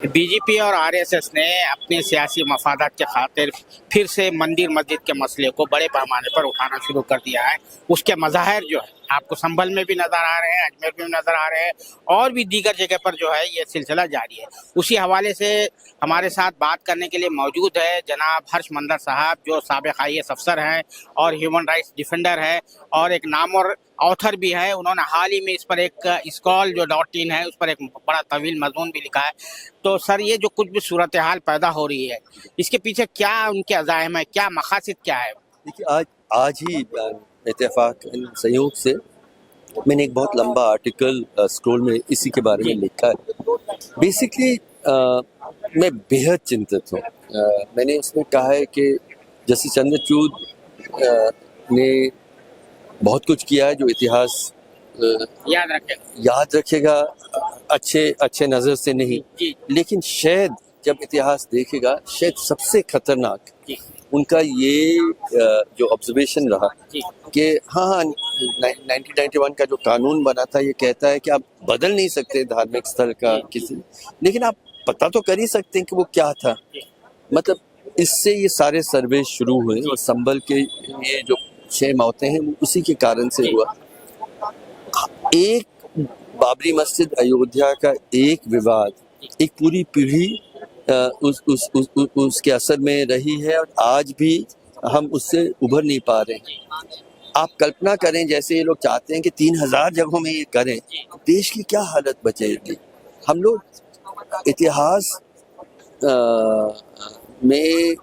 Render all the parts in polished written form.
BJP और RSS ने अपने सियासी मफादात के खातिर फिर से मंदिर मस्जिद के मसले को बड़े पैमाने पर उठाना शुरू कर दिया है। उसके मज़ाहिर जो है आपको संभल में भी नजर आ रहे हैं, अजमेर में भी नजर आ रहे हैं और भी दीगर जगह पर जो है ये सिलसिला जारी है। उसी हवाले से हमारे साथ बात करने के लिए मौजूद है जनाब हर्ष मंदर साहब, जो साबिक़ IAS अफसर हैं और ह्यूमन राइट्स डिफेंडर है और एक नामवर ऑथर भी है। उन्होंने हाल ही में इस पर एक स्क्रॉल जो .in है उस पर एक बड़ा तवील मजमून भी लिखा है। तो सर, ये जो कुछ भी सूरत हाल पैदा हो रही है, इसके पीछे क्या उनके अज़ाइम है, क्या मकासद क्या है? देखिए, आज ही इत्तेफाक संयोग से मैंने एक बहुत लंबा आर्टिकल स्क्रोल में इसी के बारे में लिखा है। बेसिकली मैं बेहद चिंतित हूँ। मैंने उसमें कहा है कि जस्टिस चंद्रचूड़ ने बहुत कुछ किया है जो इतिहास याद रखेगा, अच्छे नज़र से नहीं, लेकिन शायद जब इतिहास देखेगा शायद सबसे खतरनाक उनका ये जो ऑब्जर्वेशन रहा कि हाँ 1991 का जो कानून बना था ये कहता है कि आप बदल नहीं सकते धार्मिक स्थल का किसी, लेकिन आप पता तो कर ही सकते हैं कि वो क्या था। मतलब इससे ये सारे सर्वे शुरू हुए और संभल के ये जो 6 मौतें हैं वो उसी के कारण से हुआ। एक बाबरी मस्जिद अयोध्या का एक विवाद एक पूरी पीढ़ी उसके असर में रही है और आज भी हम उससे उभर नहीं पा रहे हैं। आप कल्पना करें जैसे ये लोग चाहते हैं कि 3000 जगहों में ये करें, देश की क्या हालत बचेगी। हम लोग इतिहास में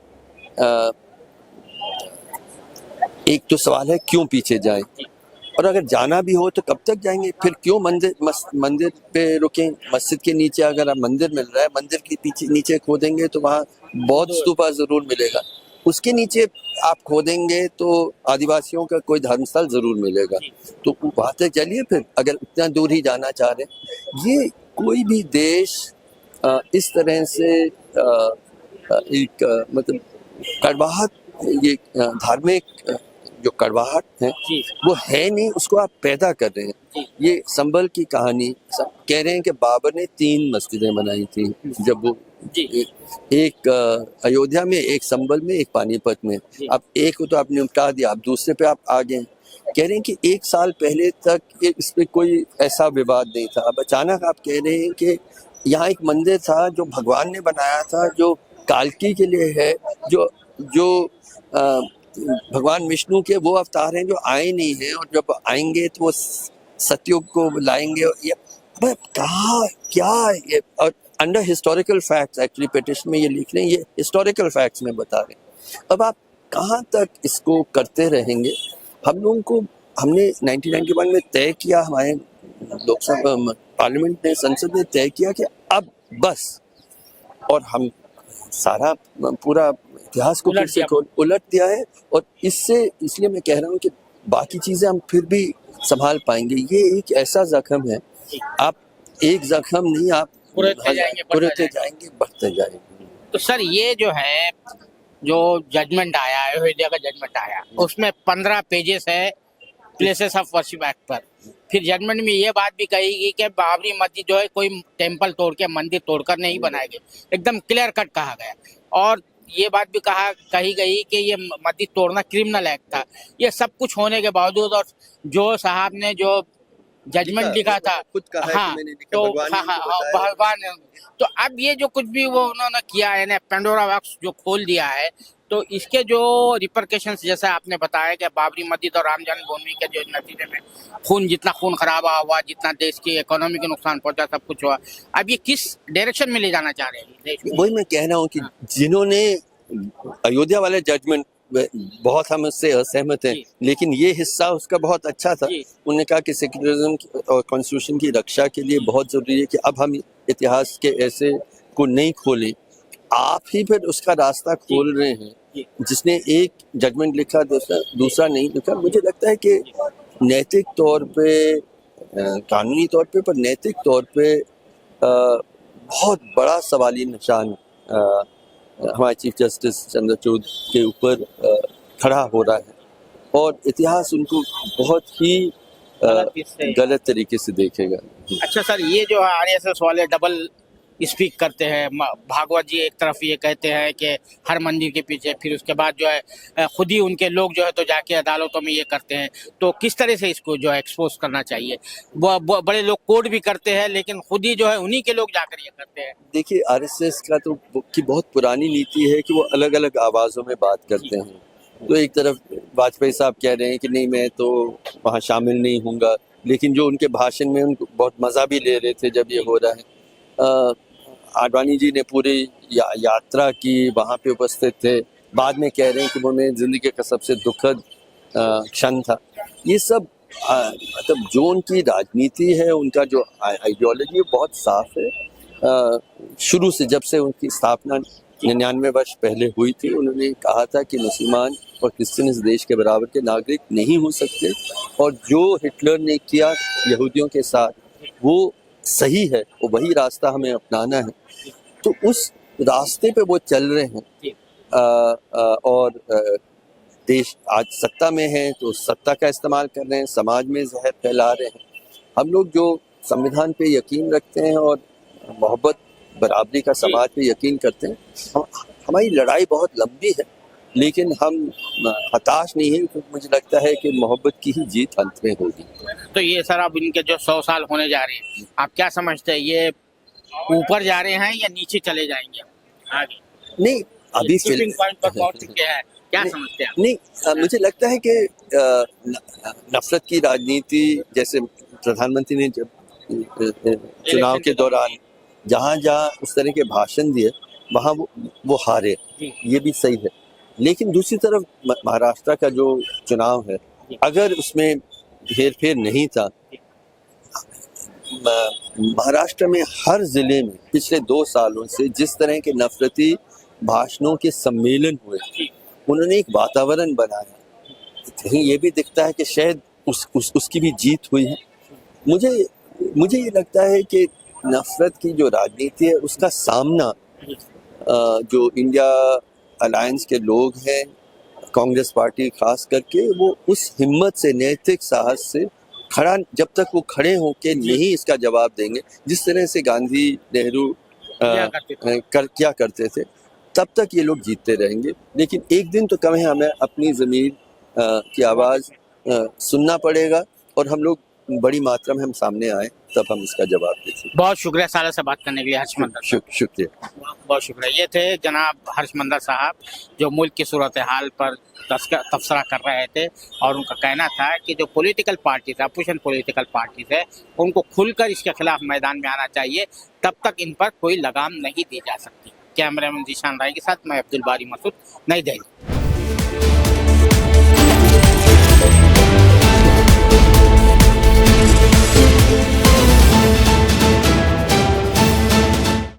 एक तो सवाल है क्यों पीछे जाएं, और अगर जाना भी हो तो कब तक जाएंगे। फिर क्यों मंदिर पे रुकें। मस्जिद के नीचे अगर आप मंदिर मिल रहा है, मंदिर के पीछे नीचे खोदेंगे तो वहाँ बौद्ध स्तूपा जरूर मिलेगा, उसके नीचे आप खोदेंगे तो आदिवासियों का कोई धर्मस्थल जरूर मिलेगा। तो वहाँ तक चलिए, फिर अगर उतना दूर ही जाना चाह रहे हैं। ये कोई भी देश इस तरह से एक मतलब कड़वाहट, ये धार्मिक जो कड़वाहट है वो है नहीं, उसको आप पैदा कर रहे हैं। ये संभल की कहानी कह रहे हैं कि बाबर ने 3 मस्जिदें बनाई थी, जब वो एक अयोध्या में, एक संभल में, एक पानीपत में। अब एक को तो आपने निपटा दिया, अब दूसरे पे आप आ गए। कह रहे हैं कि 1 साल पहले तक इस पे कोई ऐसा विवाद नहीं था। अब अचानक आप कह रहे हैं कि यहाँ एक मंदिर था जो भगवान ने बनाया था, जो कालकी के लिए है, जो भगवान विष्णु के वो अवतार हैं जो आए नहीं हैं, और जब आएंगे तो वो सतयुग को लाएंगे। ये कहाँ क्या ये, और under historical facts actually petition में ये लिख रहे हैं, ये हिस्टोरिकल फैक्ट्स में बता रहे हैं। अब आप कहाँ तक इसको करते रहेंगे। हम लोगों को, हमने 1991 में तय किया, हमारे लोकसभा पार्लियामेंट ने, संसद ने तय किया कि अब बस, और हम सारा पूरा इतिहास को फिर से उलट दिया है। और इसलिए मैं कह रहा हूँ कि बाकी चीजें हम फिर भी संभाल पाएंगे। ये एक ऐसा जख्म है, आप एक जख्म नहीं, आप पुरते जाएंगे, बढ़ते जाएंगे। तो सर, ये जो है, जो जजमेंट आया, अयोध्या का जजमेंट आया, उसमें 15 पेजेस है प्लेसेस ऑफ वर्शिप एक्ट पर। फिर जजमेंट में ये बात भी कही गई कि बाबरी मस्जिद जो है कोई टेम्पल तोड़ के, मंदिर तोड़कर नहीं बनाएंगे, एकदम क्लियर कट कहा गया। और ये बात भी कही गई कि ये मस्जिद तोड़ना क्रिमिनल एक्ट था। ये सब कुछ होने के बावजूद, और जो साहब ने जो जजमेंट लिखा था, हाँ, तो भगवान, तो अब ये जो कुछ भी वो उन्होंने किया है ना, पेंडोरा बॉक्स जो खोल दिया है, तो इसके जो रिपरकेशंस, जैसे आपने बताया कि बाबरी मस्जिद और राम जन्मभूमि के जो नतीजे में जितना खून खराबा हुआ, जितना देश की इकोनॉमी को नुकसान पहुंचा, सब कुछ हुआ, अब ये किस डायरेक्शन में ले जाना चाह रहे हैं देश को? वही मैं कह रहा हूँ कि जिन्होंने अयोध्या वाले जजमेंट, बहुत हम उससे असहमत हैं, लेकिन ये हिस्सा उसका बहुत अच्छा था। उन्होंने कहा कि सेक्युलरिज्म और कॉन्स्टिट्यूशन की रक्षा के लिए बहुत जरूरी है कि अब हम इतिहास के ऐसे को नहीं खोलें। आप ही फिर उसका रास्ता खोल रहे हैं। जिसने एक जजमेंट लिखा, दूसरा नहीं लिखा। मुझे लगता है कि नैतिक तौर पे, कानूनी तौर पे, पर नैतिक तौर पे बहुत बड़ा सवाली निशान हमारे चीफ जस्टिस चंद्रचूड़ के ऊपर खड़ा हो रहा है, और इतिहास उनको बहुत ही गलत तरीके से देखेगा। अच्छा सर, ये जो आरएसएस वाले डबल स्पीक करते हैं। भागवत जी एक तरफ ये कहते हैं कि हर मंदिर के पीछे, फिर उसके बाद जो है खुद ही उनके लोग जो है तो जाके अदालतों में ये करते हैं। तो किस तरह से इसको जो है एक्सपोज करना चाहिए? बड़े लोग कोड भी करते हैं, लेकिन खुद ही जो है उन्हीं के लोग जाकर ये करते हैं। देखिए, आरएसएस का तो की बहुत पुरानी नीति है कि वो अलग अलग आवाज़ों में बात करते हैं। तो एक तरफ वाजपेयी साहब कह रहे हैं कि नहीं, मैं तो वहाँ शामिल नहीं होऊंगा, लेकिन जो उनके भाषण में उनको बहुत मज़ा भी ले रहे थे जब ये हो रहा है। आडवाणी जी ने पूरी यात्रा की, वहाँ पे उपस्थित थे, बाद में कह रहे हैं कि वो मेरी ज़िंदगी का सबसे दुखद क्षण था। ये सब मतलब जो उनकी राजनीति है, उनका जो आइडियोलॉजी है, बहुत साफ है। शुरू से, जब से उनकी स्थापना 99 वर्ष पहले हुई थी, उन्होंने कहा था कि मुसलमान और क्रिश्चियन इस देश के बराबर के नागरिक नहीं हो सकते, और जो हिटलर ने किया यहूदियों के साथ वो सही है, वो वही रास्ता हमें अपनाना है। तो उस रास्ते पे वो चल रहे हैं। और देश आज सत्ता में है तो सत्ता का इस्तेमाल कर रहे हैं, समाज में जहर फैला रहे हैं। हम लोग जो संविधान पे यकीन रखते हैं और मोहब्बत बराबरी का समाज पे यकीन करते हैं, हमारी लड़ाई बहुत लंबी है, लेकिन हम हताश नहीं है, क्योंकि मुझे लगता है कि मोहब्बत की ही जीत अंत में होगी। तो ये सर, अब इनके जो 100 साल होने जा रहे हैं, आप क्या समझते हैं, ये ऊपर जा रहे हैं या नीचे चले जाएंगे आगे? नहीं, अभी टिपिंग पॉइंट पर पहुंच चुके हैं, क्या समझते हैं? नहीं, मुझे लगता है कि नफरत की राजनीति, जैसे प्रधानमंत्री ने जब चुनाव के दौरान जहाँ जहाँ उस तरह के भाषण दिए, वहाँ वो हारे, ये भी सही है। लेकिन दूसरी तरफ महाराष्ट्र का जो चुनाव है, अगर उसमें हेर फेर नहीं था, महाराष्ट्र में हर जिले में पिछले 2 सालों से जिस तरह के नफरती भाषणों के सम्मेलन हुए, उन्होंने एक वातावरण बनाया, कहीं ये भी दिखता है कि शायद उसकी भी जीत हुई है। मुझे ये लगता है कि नफरत की जो राजनीति है, उसका सामना जो इंडिया अलायंस के लोग हैं, कांग्रेस पार्टी खास करके, वो उस हिम्मत से, नैतिक साहस से खड़ा, जब तक वो खड़े होके नहीं इसका जवाब देंगे, जिस तरह से गांधी, नेहरू क्या करते थे, तब तक ये लोग जीतते रहेंगे। लेकिन एक दिन तो कम है, हमें अपनी ज़मीर की आवाज़ सुनना पड़ेगा, और हम लोग बड़ी मात्रा में हम सामने आए, तब हम इसका जवाब दे सकते। बहुत शुक्रिया साले से बात करने के लिए हर्षमंदर। शुक्रिया, बहुत शुक्रिया। ये थे जनाब हर्षमंदर साहब, जो मुल्क की सूरत हाल पर तबसरा कर रहे थे, और उनका कहना था कि जो पॉलिटिकल पार्टीज है, अपोजिशन पॉलिटिकल पार्टीज है, उनको खुलकर इसके खिलाफ मैदान में आना चाहिए, तब तक इन पर कोई लगाम नहीं दी जा सकती। कैमरामैन जीशान राय के साथ मैं अब्दुल बारी मसूद, नई दिल्ली।